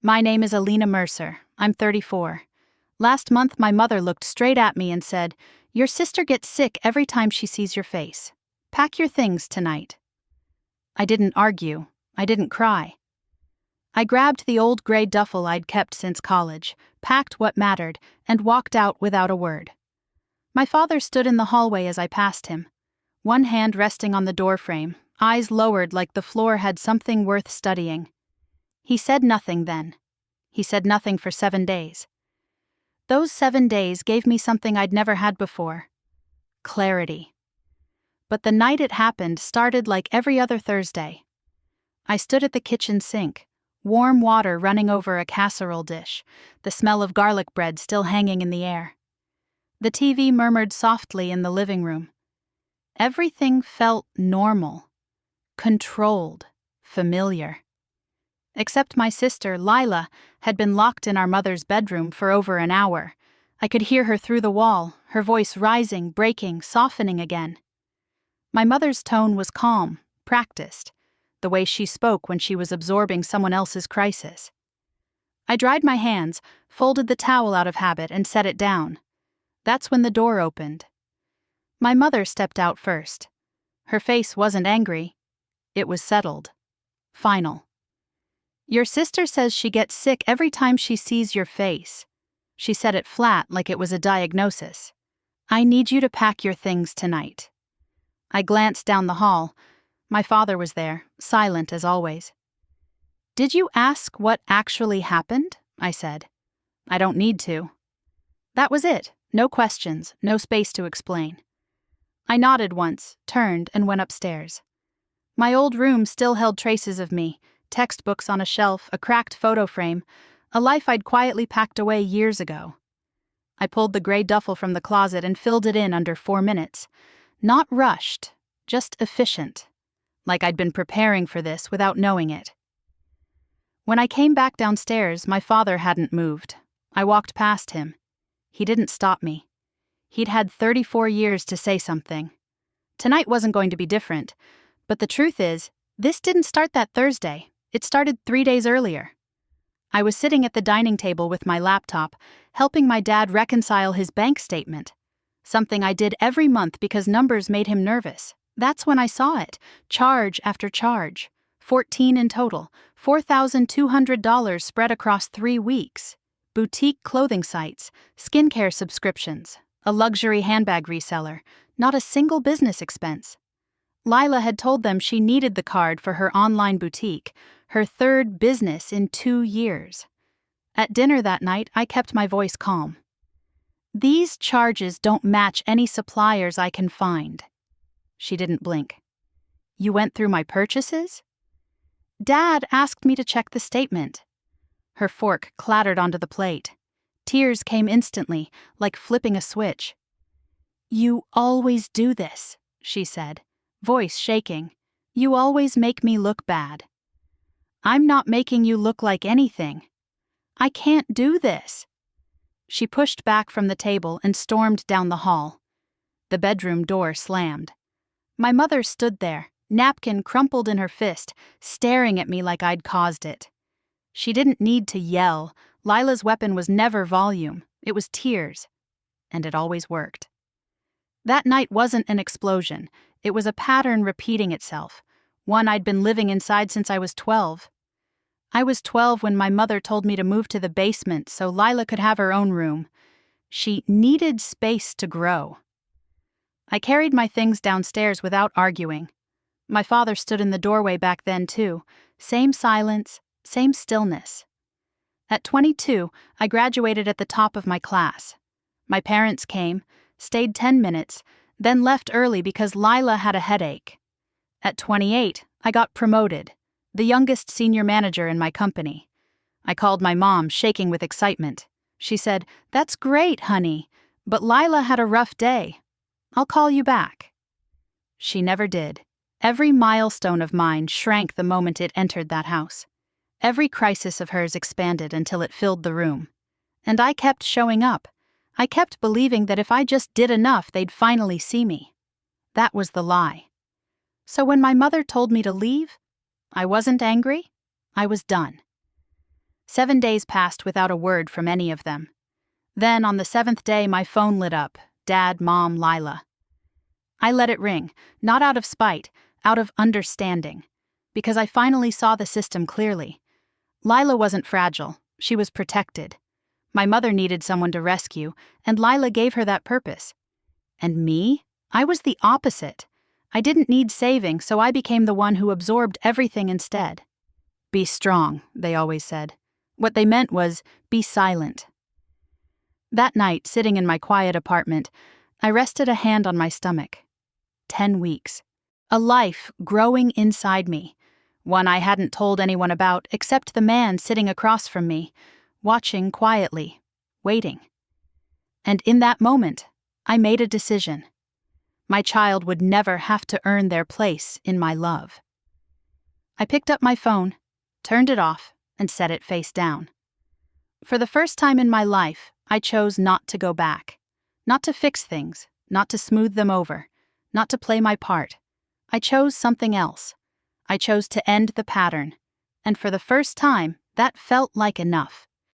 My name is Alina Mercer. I'm 34. Last month, my mother looked straight at me and said, "Your sister gets sick every time she sees your face. Pack your things tonight." I didn't argue. I didn't cry. I grabbed the old gray duffel I'd kept since college, packed what mattered, and walked out without a word. My father stood in the hallway as I passed him, one hand resting on the doorframe, eyes lowered like the floor had something worth studying. He said nothing then. He said nothing for 7 days. Those 7 days gave me something I'd never had before: clarity. But the night it happened started like every other Thursday. I stood at the kitchen sink, warm water running over a casserole dish, the smell of garlic bread still hanging in the air. The TV murmured softly in the living room. Everything felt normal, controlled, familiar. Except my sister, Lila, had been locked in our mother's bedroom for over an hour. I could hear her through the wall, her voice rising, breaking, softening again. My mother's tone was calm, practiced, the way she spoke when she was absorbing someone else's crisis. I dried my hands, folded the towel out of habit, and set it down. That's when the door opened. My mother stepped out first. Her face wasn't angry. It was settled. Final. "Your sister says she gets sick every time she sees your face." She said it flat, like it was a diagnosis. "I need you to pack your things tonight." I glanced down the hall. My father was there, silent as always. "Did you ask what actually happened?" I said. "I don't need to." That was it. No questions, no space to explain. I nodded once, turned, and went upstairs. My old room still held traces of me: textbooks on a shelf, a cracked photo frame, a life I'd quietly packed away years ago. I pulled the gray duffel from the closet and filled it in under 4 minutes. Not rushed, just efficient, like I'd been preparing for this without knowing it. When I came back downstairs, my father hadn't moved. I walked past him. He didn't stop me. He'd had 34 years to say something. Tonight wasn't going to be different, but the truth is, this didn't start that Thursday. It started 3 days earlier. I was sitting at the dining table with my laptop, helping my dad reconcile his bank statement, something I did every month because numbers made him nervous. That's when I saw it, charge after charge, 14 in total, $4,200 spread across 3 weeks, boutique clothing sites, skincare subscriptions, a luxury handbag reseller, not a single business expense. Lila had told them she needed the card for her online boutique, her 3rd business in 2 years. At dinner that night, I kept my voice calm. "These charges don't match any suppliers I can find." She didn't blink. "You went through my purchases?" "Dad asked me to check the statement." Her fork clattered onto the plate. Tears came instantly, like flipping a switch. "You always do this," she said, voice shaking. "You always make me look bad." "I'm not making you look like anything. I can't do this." She pushed back from the table and stormed down the hall. The bedroom door slammed. My mother stood there, napkin crumpled in her fist, staring at me like I'd caused it. She didn't need to yell. Lila's weapon was never volume. It was tears. And it always worked. That night wasn't an explosion. It was a pattern repeating itself, one I'd been living inside since I was 12. I was 12 when my mother told me to move to the basement so Lila could have her own room. She needed space to grow. I carried my things downstairs without arguing. My father stood in the doorway back then, too. Same silence, same stillness. At 22, I graduated at the top of my class. My parents came, stayed 10 minutes, then left early because Lila had a headache. At 28, I got promoted, the youngest senior manager in my company. I called my mom, shaking with excitement. She said, "That's great, honey, but Lila had a rough day. I'll call you back." She never did. Every milestone of mine shrank the moment it entered that house. Every crisis of hers expanded until it filled the room. And I kept showing up. I kept believing that if I just did enough, they'd finally see me. That was the lie. So when my mother told me to leave, I wasn't angry. I was done. 7 days passed without a word from any of them. Then, on the 7th day, my phone lit up. Dad, Mom, Lila. I let it ring, not out of spite, out of understanding. Because I finally saw the system clearly. Lila wasn't fragile, she was protected. My mother needed someone to rescue, and Lila gave her that purpose. And me? I was the opposite. I didn't need saving, so I became the one who absorbed everything instead. Be strong, they always said. What they meant was, be silent. That night, sitting in my quiet apartment, I rested a hand on my stomach. 10 weeks. A life growing inside me. One I hadn't told anyone about except the man sitting across from me, watching quietly, waiting. And in that moment, I made a decision. My child would never have to earn their place in my love. I picked up my phone, turned it off, and set it face down. For the first time in my life, I chose not to go back. Not to fix things, not to smooth them over, not to play my part. I chose something else. I chose to end the pattern. And for the first time, that felt like enough.